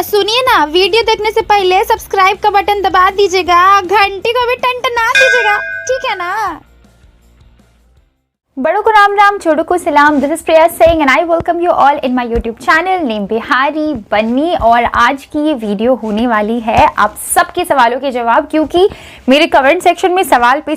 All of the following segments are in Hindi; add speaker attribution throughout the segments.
Speaker 1: सुनिए ना, वीडियो देखने से पहले सब्सक्राइब का बटन दबा दीजिएगा, घंटी को भी टंटना दीजिएगा, ठीक है ना।
Speaker 2: बड़ों को राम राम, छोटों को सलाम। This is Priya Singh and I welcome you all in my YouTube channel name Bihari Banni. और आज की ये वीडियो होने वाली है आप सबके सवालों के जवाब, क्योंकि मेरे कमेंट सेक्शन में सवाल पे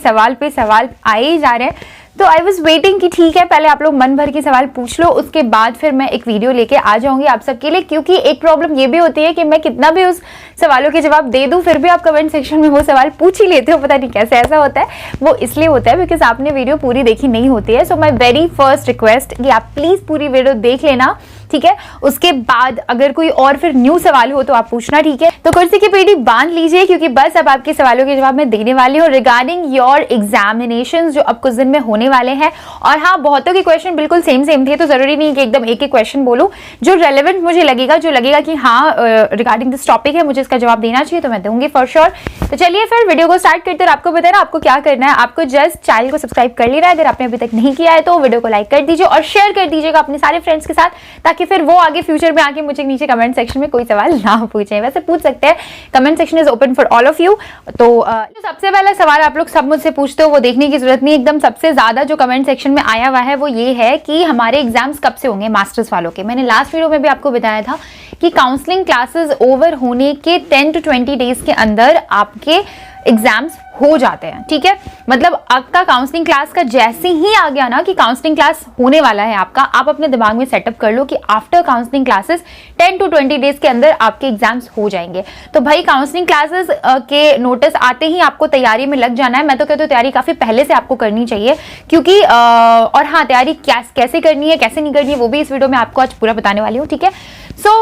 Speaker 2: सवाल आए ही जा रहे हैं। तो आई वॉज वेटिंग कि ठीक है, पहले आप लोग मन भर के सवाल पूछ लो, उसके बाद फिर मैं एक वीडियो लेके आ जाऊंगी आप सबके लिए। क्योंकि एक प्रॉब्लम ये भी होती है कि मैं कितना भी उस सवालों के जवाब दे दूं, फिर भी आप कमेंट सेक्शन में वो सवाल पूछ ही लेते हो। पता नहीं कैसे ऐसा होता है। वो इसलिए होता है बिकॉज आपने वीडियो पूरी देखी नहीं होती है। सो माई वेरी फर्स्ट रिक्वेस्ट कि आप प्लीज पूरी वीडियो देख लेना, ठीक है। उसके बाद अगर कोई और फिर न्यू सवाल हो तो आप पूछना, ठीक है। तो कुर्सी की पेटी बांध लीजिए, क्योंकि बस अब आपके सवालों के जवाब मैं देने वाली हूँ रिगार्डिंग योर एग्जामिनेशंस जो अब कुछ दिन में होने वाले हैं। और हाँ, बहुतों के क्वेश्चन बिल्कुल सेम थे, तो जरूरी नहीं कि एकदम एक एक क्वेश्चन बोलूं। जो रेलेवेंट मुझे लगेगा, जो लगेगा कि हाँ रिगार्डिंग दिस टॉपिक है, मुझे इसका जवाब देना चाहिए, तो मैं दूंगी फॉर श्योर। तो चलिए फिर वीडियो को स्टार्ट करते हैं। आपको पता है ना आपको क्या करना है, आपको जस्ट चैनल को सब्सक्राइब कर लेना है। अगर आपने अभी तक नहीं किया है तो वीडियो को लाइक कर दीजिए और शेयर कर दीजिएगा अपने सारे फ्रेंड्स के साथ, ताकि फिर वो आगे फ्यूचर में आके मुझे नीचे कमेंट सेक्शन में कोई सवाल ना पूछे। वैसे पूछ सकते हैं, comment section is open for all of you. तो सबसे पहला सवाल आप लोग सब मुझसे पूछते हो, वो देखने की जरूरत नहीं। एकदम सबसे ज्यादा जो कमेंट सेक्शन में आया हुआ है वो ये है कि हमारे एग्जाम्स कब से होंगे मास्टर्स वालों के। मैंने लास्ट वीडियो में भी आपको बताया था कि काउंसलिंग क्लासेस ओवर होने के 10 to 20 डेज के अंदर आपके एग्जाम्स हो जाते हैं, ठीक है। मतलब आपका काउंसलिंग क्लास का जैसे ही आ गया ना कि काउंसलिंग क्लास होने वाला है आपका, आप अपने दिमाग में सेटअप कर लो कि after counselling classes 10 to 20 days के अंदर आपके एग्जाम्स हो जाएंगे। तो भाई काउंसलिंग क्लासेस के नोटिस आते ही आपको तैयारी में लग जाना है। मैं तो कहती हूँ तैयारी काफी पहले से आपको करनी चाहिए, क्योंकि और हाँ, तैयारी कैसे करनी है कैसे नहीं करनी है वो भी इस वीडियो में आपको आज पूरा बताने वाली हूँ, ठीक है। सो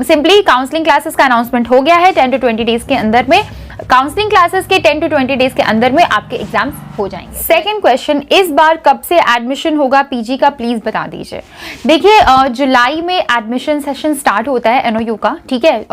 Speaker 2: सिंपली काउंसलिंग क्लासेस का अनाउंसमेंट हो गया है 10 to 20 डेज के अंदर में। काउंसलिंग क्लासेस के 10 to 20 डेज के अंदर में आपके एग्जाम्स हो जाएंगे। सेकंड क्वेश्चन, इस बार कब से एडमिशन होगा पीजी का, प्लीज बता दीजिए। देखिए जुलाई में एडमिशन सेशन स्टार्ट होता है एनओयू का, ठीक है।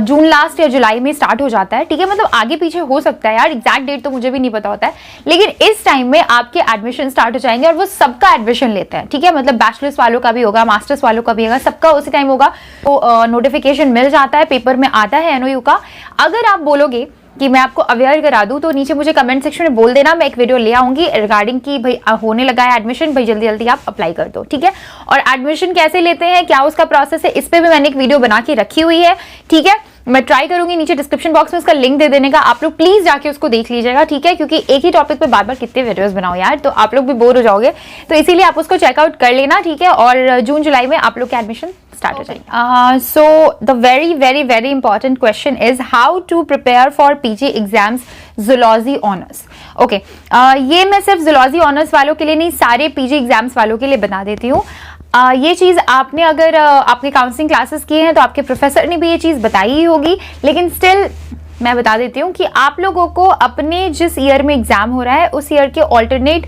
Speaker 2: जून लास्ट या जुलाई में स्टार्ट हो जाता है, ठीक है। मतलब आगे पीछे हो सकता है यार, एग्जैक्ट डेट तो मुझे भी नहीं पता होता है, लेकिन इस टाइम में आपके एडमिशन स्टार्ट हो जाएंगे और वो सबका एडमिशन लेते हैं, ठीक है। मतलब बैचलर्स वालों का भी होगा, मास्टर्स वालों का भी होगा, सबका उसी टाइम होगा। तो नोटिफिकेशन मिल जाता है, पेपर में आता है एनओयू का। अगर आप बोलोगे कि मैं आपको अवेयर करा दूं तो नीचे मुझे कमेंट सेक्शन में बोल देना, मैं एक वीडियो ले आऊंगी रिगार्डिंग कि भाई होने लगा है एडमिशन, भाई जल्दी जल्दी आप अप्लाई कर दो, ठीक है। और एडमिशन कैसे लेते हैं, क्या उसका प्रोसेस है, इस पे भी मैंने एक वीडियो बना के रखी हुई है, ठीक है। मैं ट्राई करूंगी नीचे डिस्क्रिप्शन बॉक्स में उसका लिंक दे देने का, आप लोग प्लीज जाके उसको देख लीजिएगा, ठीक है। क्योंकि एक ही टॉपिक पे बार बार कितने वीडियोस बनाओ यार, तो आप लोग भी बोर हो जाओगे, तो इसीलिए आप उसको चेकआउट कर लेना, ठीक है। और जून जुलाई में आप लोग के एडमिशन स्टार्ट हो जाएंगे। So the very important question is how to prepare for PG exams zoology honours. Okay, ये मैं सिर्फ जूलॉजी ऑनर्स वालों के लिए नहीं, सारे पीजी एग्जाम्स वालों के लिए बता देती हूँ। ये चीज़ आपने अगर आपके काउंसलिंग क्लासेस किए हैं तो आपके प्रोफेसर ने भी ये चीज़ बताई ही होगी, लेकिन स्टिल मैं बता देती हूँ कि आप लोगों को अपने जिस ईयर में एग्जाम हो रहा है उस ईयर के ऑल्टरनेट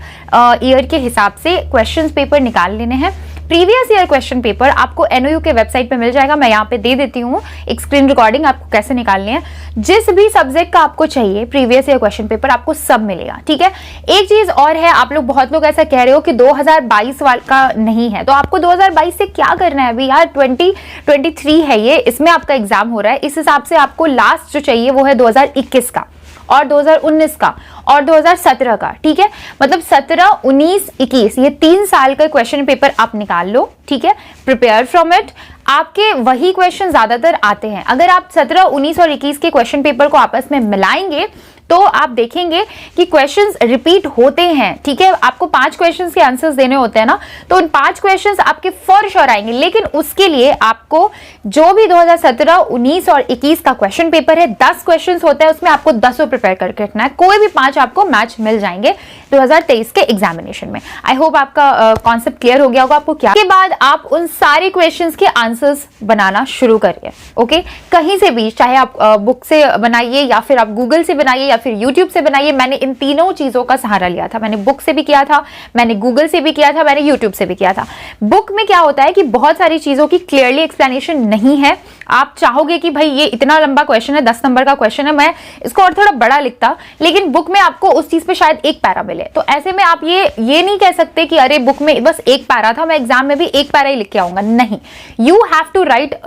Speaker 2: ईयर के हिसाब से क्वेश्चंस पेपर निकाल लेने हैं। प्रीवियस ईयर क्वेश्चन पेपर आपको एनओयू के वेबसाइट पे मिल जाएगा, मैं यहाँ पे दे देती हूँ एक स्क्रीन रिकॉर्डिंग आपको कैसे निकालने हैं। जिस भी सब्जेक्ट का आपको चाहिए प्रीवियस ईयर क्वेश्चन पेपर आपको सब मिलेगा, ठीक है। एक चीज और है, आप लोग बहुत लोग ऐसा कह रहे हो कि 2022 वाला का नहीं है, तो आपको 2022 से क्या करना है अभी यार, 2023 है ये, इसमें आपका एग्जाम हो रहा है। इस हिसाब से आपको लास्ट जो चाहिए वो है 2021 का और 2019 का और 2017 का, ठीक है। मतलब 17, 19, 21 ये 3 साल का क्वेश्चन पेपर आप निकाल लो, ठीक है। प्रिपेयर फ्रॉम इट, आपके वही क्वेश्चन ज्यादातर आते हैं। अगर आप 17, 19 और 21 के क्वेश्चन पेपर को आपस में मिलाएंगे तो आप देखेंगे कि क्वेश्चंस रिपीट होते हैं, ठीक है। आपको 5 क्वेश्चंस के आंसर्स देने होते हैं ना, तो उन 5 क्वेश्चंस आपके फॉर श्योर आएंगे, लेकिन उसके लिए आपको जो भी 2017, 19 और 21 का क्वेश्चन पेपर है 10 क्वेश्चंस होता है, उसमें आपको 10 प्रिपेयर करके रखना है। कोई भी 5 आपको मैच मिल जाएंगे 2023 के एग्जामिनेशन में। आई होप आपका कॉन्सेप्ट क्लियर हो गया होगा आपको क्या। के बाद आप उन सारे क्वेश्चंस के आंसर्स बनाना शुरू करिए, ओके। कहीं से भी, चाहे आप बुक से बनाइए या फिर आप गूगल से बनाइए या फिर यूट्यूब से बनाइए। मैंने इन तीनों चीजों का सहारा लिया था, मैंने बुक से भी किया था, मैंने गूगल से भी किया था, मैंने यूट्यूब से भी किया था। बुक में क्या होता है कि बहुत सारी चीजों की क्लियरली एक्सप्लेनेशन नहीं है, आप चाहोगे कि भाई ये इतना लंबा क्वेश्चन है, 10 नंबर का क्वेश्चन है, मैं इसको और थोड़ा बड़ा लिखता, लेकिन बुक में आपको उस चीज पे शायद एक पैरा मिले। तो ऐसे में आप ये नहीं कह सकते कि अरे बुक में बस एक पैरा था, मैं एग्जाम में भी एक पैरा ही लिख के आऊंगा। नहीं, यू हैव टू राइट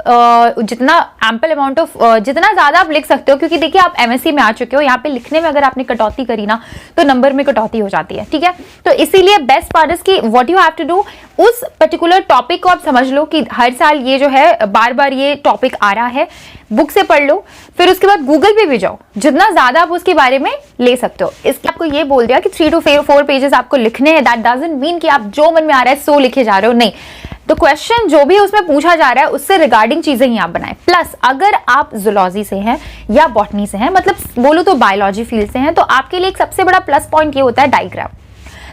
Speaker 2: जितना एम्पल अमाउंट ऑफ, जितना ज्यादा आप लिख सकते हो, क्योंकि देखिए आप एमएससी में आ चुके हो, यहाँ पे लिखने में अगर आपने कटौती करी ना तो नंबर में कटौती हो जाती है, ठीक है। तो इसीलिए बेस्ट पार्ट इज कि what you have to do, उस पर्टिकुलर टॉपिक को आप समझ लो कि हर साल ये जो है बार बार ये टॉपिक आ रहा है, बुक से पढ़ लो, फिर उसके बाद गूगल पे भी जाओ, जितना ज्यादा आप उसके बारे में ले सकते हो। इसलिए आपको ये बोल दिया कि 3 to 4 पेजेस आपको लिखने हैं। दैट डजंट मीन कि आप जो मन में आ रहा है सो लिखे जा रहे हो, नहीं। तो क्वेश्चन जो भी उसमें पूछा जा रहा है उससे रिगार्डिंग चीजें ही आप बनाएं। प्लस अगर आप जूलॉजी से हैं या बॉटनी से हैं, मतलब बोलो तो बायोलॉजी फील्ड से हैं, तो आपके लिए एक सबसे बड़ा प्लस पॉइंट ये होता है डायग्राम।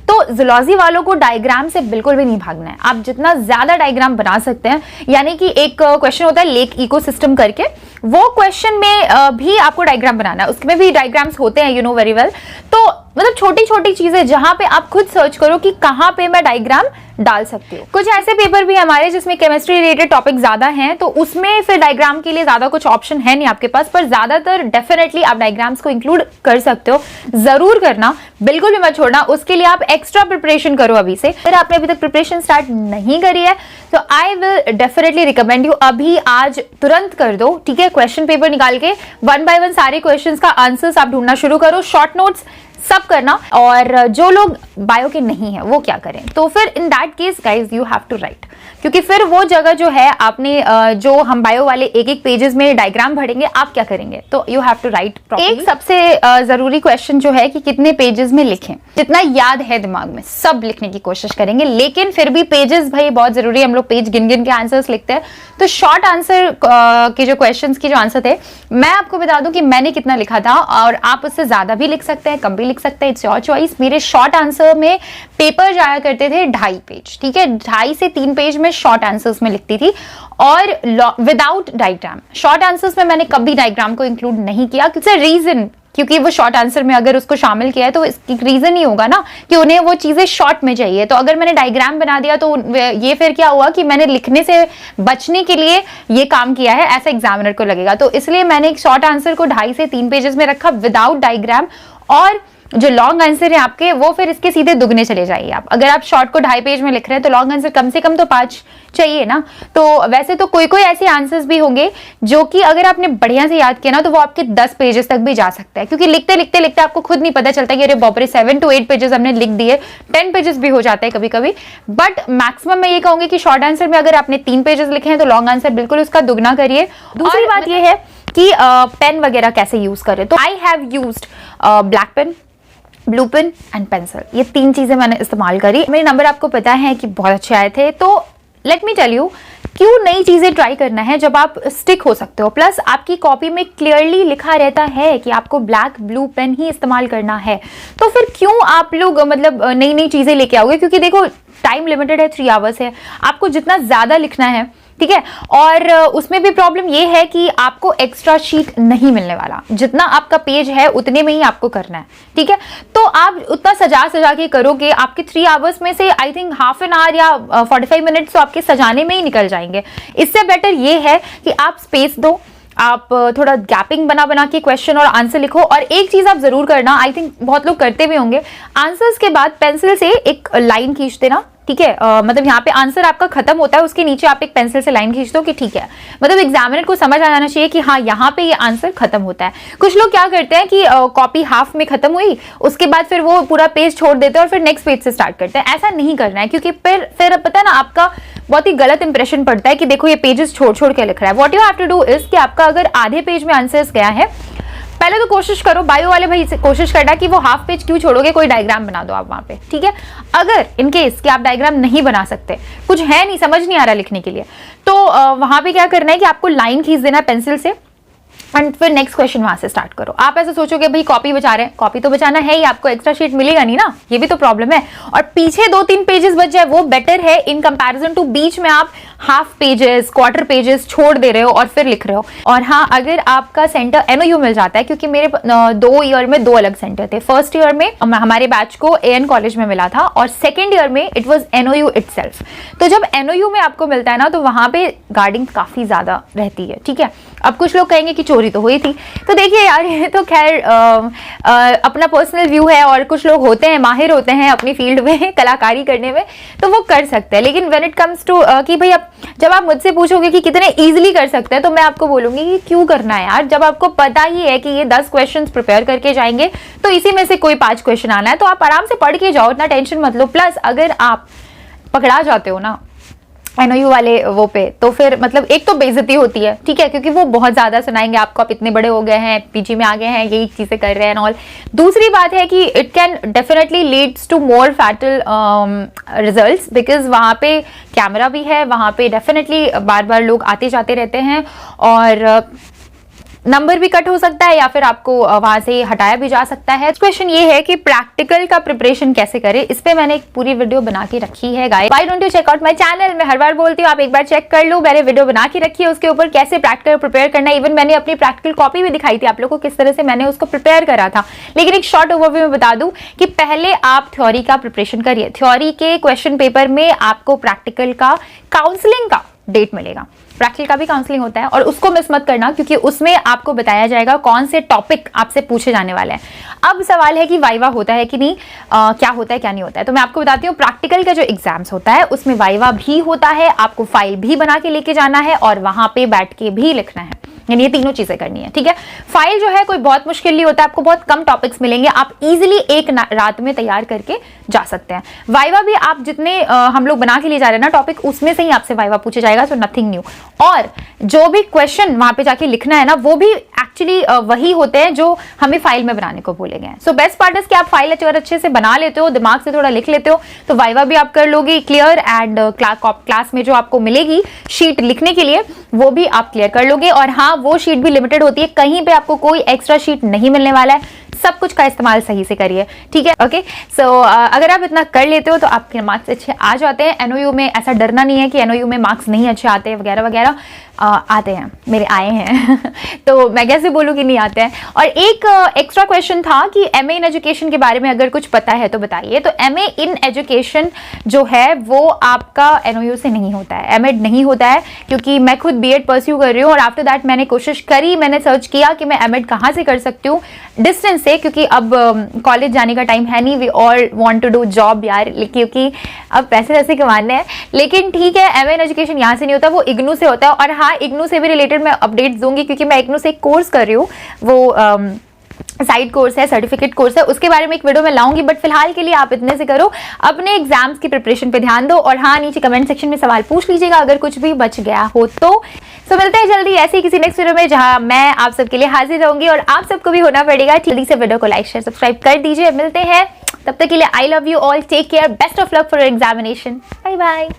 Speaker 2: तो जूलॉजी वालों को डायग्राम से बिल्कुल भी नहीं भागना है। आप जितना ज्यादा डायग्राम बना सकते हैं, यानी कि एक क्वेश्चन होता है लेक इकोसिस्टम करके, वो क्वेश्चन में भी आपको डायग्राम बनाना है, उसमें भी डायग्राम्स होते हैं, यू नो वेरी वेल। तो मतलब छोटी छोटी चीजें जहां पे आप खुद सर्च करो कि कहां पे मैं डायग्राम डाल सकती हूँ। कुछ ऐसे पेपर भी हमारे जिसमें केमिस्ट्री रिलेटेड टॉपिक ज्यादा हैं, तो उसमें फिर डायग्राम के लिए ज्यादा कुछ ऑप्शन है नहीं आपके पास, पर ज्यादातर डेफिनेटली आप डायग्राम्स को इंक्लूड कर सकते हो। जरूर करना, बिल्कुल भी मत छोड़ना। उसके लिए आप एक्स्ट्रा प्रिपरेशन करो अभी से। अगर आपने अभी तक प्रिपरेशन स्टार्ट नहीं करी है तो I will definitely recommend you अभी आज तुरंत कर दो, ठीक है। क्वेश्चन पेपर निकाल के 1 by 1 सारे क्वेश्चंस का आंसर्स आप ढूंढना शुरू करो, शॉर्ट नोट्स सब करना। और जो लोग बायो के नहीं है वो क्या करें, तो फिर in that case guys you have to write, क्योंकि फिर वो जगह जो है आपने जो हम बायो वाले एक पेजेस में डायग्राम भरेंगे, आप क्या करेंगे, तो you have to write properly. एक सबसे जरूरी क्वेश्चन जो है कि कितने पेजेस में लिखें, जितना याद है दिमाग में सब लिखने की कोशिश करेंगे, लेकिन फिर भी पेजेस भाई बहुत जरूरी है। हम लोग पेज गिन गिन के आंसर्स लिखते हैं, तो शॉर्ट आंसर के जो क्वेश्चन के जो आंसर थे, मैं आपको बता दूं कि मैंने कितना लिखा था, और आप उससे ज्यादा भी लिख सकते हैं, कम भी लिख सकते हैं, इट्स योर चॉइस। मेरे शॉर्ट आंसर में पेपर जाया करते थे 2.5 पेज, ठीक है, 2.5 से 3 पेज में शॉर्ट आंसर्स में लिखती थी, और विदाउट डायग्राम। शॉर्ट आंसर्स में मैंने कभी डायग्राम को इंक्लूड नहीं किया, रीजन क्योंकि वो शॉर्ट आंसर में अगर उसको शामिल किया है तो इसकी रीजन ही होगा ना कि उन्हें वो चीजें शॉर्ट में चाहिए। तो अगर मैंने डायग्राम बना दिया तो ये फिर क्या हुआ कि मैंने लिखने से बचने के लिए ये काम किया है, ऐसा एग्जामिनर को लगेगा। तो इसलिए मैंने एक शॉर्ट आंसर को 2.5 से 3 पेजेस में रखा विदाउट डायग्राम, और जो लॉन्ग आंसर है आपके वो फिर इसके सीधे दुगने चले जाइए। आप अगर आप शॉर्ट को 2.5 पेज में लिख रहे हैं तो लॉन्ग आंसर कम से कम तो 5 चाहिए ना। तो वैसे तो कोई कोई ऐसे आंसर्स भी होंगे जो कि अगर आपने बढ़िया से याद किया ना तो वो आपके 10 पेजेस तक भी जा सकता है, क्योंकि लिखते लिखते लिखते आपको खुद नहीं पता चलता कि अरे बाप रे 7 to 8 पेजेस हमने लिख दिए, 10 पेजेस भी हो जाते हैं कभी कभी। बट मैक्सिमम मैं ये कहूंगी कि शॉर्ट आंसर में अगर आपने 3 पेजेस लिखे हैं तो लॉन्ग आंसर बिल्कुल उसका दुगना करिए। दूसरी बात यह है कि पेन वगैरह कैसे यूज करें, तो I have used black pen, blue pen and pencil, ये 3 चीजें मैंने इस्तेमाल करी। मेरे नंबर आपको पता है कि बहुत अच्छे आए थे। तो लेट मी टेल यू, क्यों नई चीजें ट्राई करना है जब आप स्टिक हो सकते हो। प्लस आपकी कॉपी में क्लियरली लिखा रहता है कि आपको ब्लैक ब्लू पेन ही इस्तेमाल करना है, तो फिर क्यों आप लोग मतलब नई नई चीजें लेके आओगे। क्योंकि देखो टाइम लिमिटेड है, 3 आवर्स है, आपको जितना ज्यादा लिखना है, ठीक है। और उसमें भी प्रॉब्लम ये है कि आपको एक्स्ट्रा शीट नहीं मिलने वाला, जितना आपका पेज है उतने में ही आपको करना है, ठीक है। तो आप उतना सजा सजा के करोगे, आपके 3 आवर्स में से I think half an hour या 45 मिनट्स तो आपके सजाने में ही निकल जाएंगे। इससे बेटर ये है कि आप स्पेस दो, आप थोड़ा गैपिंग बना बना के क्वेश्चन और आंसर लिखो। और एक चीज आप जरूर करना, आई थिंक बहुत लोग करते भी होंगे, आंसर्स के बाद पेंसिल से एक लाइन खींच देना, ठीक है। मतलब यहाँ पे आंसर आपका खत्म होता है, उसके नीचे आप एक पेंसिल से लाइन खींच दो कि ठीक है, मतलब एग्जामिनर को समझ आ जाना चाहिए कि हाँ यहाँ पे ये आंसर खत्म होता है। कुछ लोग क्या करते हैं कि कॉपी हाफ में खत्म हुई, उसके बाद फिर वो पूरा पेज छोड़ देते हैं और फिर नेक्स्ट पेज से स्टार्ट करते हैं। ऐसा नहीं करना है, क्योंकि फिर पता है ना आपका बहुत ही गलत इंप्रेशन पड़ता है कि देखो ये पेजेस छोड़ छोड़ के लिख रहा है। What you have to do is कि आपका अगर आधे पेज में आंसर्स गया है, पहले तो कोशिश करो, बायो वाले भाई से कोशिश करना कि वो हाफ पेज क्यों छोड़ोगे, कोई डायग्राम बना दो आप वहां पे, ठीक है। अगर इन केस कि आप डायग्राम नहीं बना सकते, कुछ है नहीं, समझ नहीं आ रहा लिखने के लिए, तो वहां पे क्या करना है कि आपको लाइन खींच देना है पेंसिल से, एंड फिर नेक्स्ट क्वेश्चन वहां से स्टार्ट करो। आप ऐसे सोचोगे भाई कॉपी बचा रहे हैं, कॉपी तो बचाना है ही, आपको एक्स्ट्रा शीट मिलेगा नहीं ना, ये भी तो प्रॉब्लम है। और पीछे 2-3 पेजेस बच जाए वो बेटर है इन कंपैरिजन टू बीच में आप हाफ पेजेस, क्वार्टर पेजेस छोड़ दे रहे हो और फिर लिख रहे हो। और हाँ, अगर आपका सेंटर एनओयू मिल जाता है, क्योंकि मेरे 2 ईयर में 2 अलग सेंटर थे। फर्स्ट ईयर में हमारे बैच को एएन कॉलेज में मिला था और सेकेंड ईयर में इट वॉज एनओयू इटसेल्फ। तो जब एनओयू में आपको मिलता है ना, तो वहां पे गार्डिंग काफी ज्यादा रहती है, ठीक है। अब कुछ लोग कहेंगे कि चोरी तो हुई थी, तो देखिए यार, ये तो खैर अपना पर्सनल व्यू है, और कुछ लोग होते हैं, माहिर होते हैं अपनी फील्ड में कलाकारी करने में, तो वो कर सकते हैं। लेकिन व्हेन इट कम्स टू कि भाई, अब जब आप मुझसे पूछोगे कि कितने इजीली कर सकते हैं, तो मैं आपको बोलूंगी कि क्यों करना है यार, जब आपको पता ही है कि ये 10 क्वेश्चंस प्रिपेयर करके जाएंगे, तो इसी में से कोई 5 क्वेश्चन आना है, तो आप आराम से पढ़ के जाओ, इतना टेंशन मत लो। प्लस अगर आप पकड़ा जाते हो ना एनओयू वाले वो पे, तो फिर मतलब एक तो बेइज्जती होती है, ठीक है, क्योंकि वो बहुत ज्यादा सुनाएंगे आपको, आप इतने बड़े हो गए हैं, पीजी में आ गए हैं, यही चीजें कर रहे हैं ऑल। दूसरी बात है कि it can definitely leads to more fatal results, because वहां पे कैमरा भी है, वहां पे डेफिनेटली बार बार लोग आते जाते रहते हैं, और नंबर भी कट हो सकता है, या फिर आपको वहां से हटाया भी जा सकता है। क्वेश्चन ये है कि प्रैक्टिकल का प्रिपरेशन कैसे करें, इस पे मैंने एक पूरी वीडियो बना के रखी है guys. Why don't you check out my channel. मैं हर बार बोलती हूँ, आप एक बार चेक कर लो, मैंने वीडियो बना के रखी है उसके ऊपर कैसे प्रैक्टिकल प्रिपेयर करना है। इवन मैंने अपनी प्रैक्टिकल कॉपी भी दिखाई थी आप लोगों को, किस तरह से मैंने उसको प्रिपेयर करा था। लेकिन एक शॉर्ट ओवरव्यू में बता दूं कि पहले आप थ्योरी का प्रिपरेशन करिए। थ्योरी के क्वेश्चन पेपर में आपको प्रैक्टिकल का काउंसलिंग का डेट मिलेगा। प्रैक्टिकल का भी काउंसलिंग होता है, और उसको मिस मत करना, क्योंकि उसमें आपको बताया जाएगा कौन से टॉपिक आपसे पूछे जाने वाले हैं। अब सवाल है कि वाइवा होता है कि नहीं, क्या होता है क्या नहीं होता है। तो मैं आपको बताती हूँ, प्रैक्टिकल का जो एग्जाम्स होता है उसमें वाइवा भी होता है, आपको फाइल भी बना के लेके जाना है, और वहां पे बैठ के भी लिखना है, यानी ये तीनों चीजें करनी है, ठीक है। फाइल जो है कोई बहुत मुश्किल नहीं होता, आपको बहुत कम टॉपिक्स मिलेंगे, आप इजीली एक रात में तैयार करके जा सकते हैं। वाइवा भी आप जितने हम लोग बना के ले जा रहे हैं ना टॉपिक, उसमें से ही आपसे वाइवा पूछा जाएगा, सो नथिंग न्यू। और जो भी क्वेश्चन वहां पे जाके लिखना है ना, वो भी एक्चुअली वही होते हैं जो हमें फाइल में बनाने को बोले गए हैं। सो बेस्ट पार्ट इज कि आप फाइल अगर अच्छे से बना लेते हो, दिमाग से थोड़ा लिख लेते हो, तो वाइवा भी आप कर लोगे क्लियर, एंड क्लास में जो आपको मिलेगी शीट लिखने के लिए, वो भी आप क्लियर कर लोगे। और हाँ, वो शीट भी लिमिटेड होती है, कहीं पे आपको कोई एक्स्ट्रा शीट नहीं मिलने वाला है, सब कुछ का इस्तेमाल सही से करिए, ठीक है। ओके, सो अगर आप इतना कर लेते हो तो आपके मार्क्स अच्छे आ जाते हैं। एनओयू में ऐसा डरना नहीं है कि एनओयू में मार्क्स नहीं अच्छे आते हैं वगैरह वगैरह, आते हैं, मेरे आए हैं तो मैं कैसे बोलूँ कि नहीं आते हैं। और एक एक्स्ट्रा क्वेश्चन था कि एमए इन एजुकेशन के बारे में अगर कुछ पता है तो बताइए। तो एमए इन एजुकेशन जो है वो आपका एनओयू से नहीं होता है, एमएड नहीं होता है, क्योंकि मैं खुद बीएड परस्यू कर रही हूँ, और आफ्टर दैट मैंने कोशिश करी, मैंने सर्च किया कि मैं एमएड कहाँ से कर सकती हूँ डिस्टेंस से, क्योंकि अब कॉलेज जाने का टाइम है नहीं, we all want to do job यार, क्योंकि अब पैसे कमाने हैं। लेकिन ठीक है, एमए इन एजुकेशन यहाँ से नहीं होता, वो इग्नू से होता है। और हाँ, इग्नू से भी रिलेटेड मैं अपडेट्स दूंगी, क्योंकि मैं इग्नू से एक कोर्स कर रही हूँ, वो साइड कोर्स है, सर्टिफिकेट कोर्स है, उसके बारे में एक वीडियो में लाऊंगी। बट फिलहाल के लिए आप इतने से करो, अपने एग्जाम्स की प्रिपरेशन पे ध्यान दो। और हाँ, नीचे कमेंट सेक्शन में सवाल पूछ लीजिएगा अगर कुछ भी बच गया हो तो। सो मिलते हैं जल्दी ऐसे ही किसी नेक्स्ट वीडियो में, जहां मैं आप सबके लिए हाजिर रहूंगी, और आप सबको भी होना पड़ेगा जल्दी से वीडियो को लाइक शेयर सब्सक्राइब कर दीजिए। मिलते हैं, तब तक के लिए I love you all, take care, best of luck for your examination, bye bye.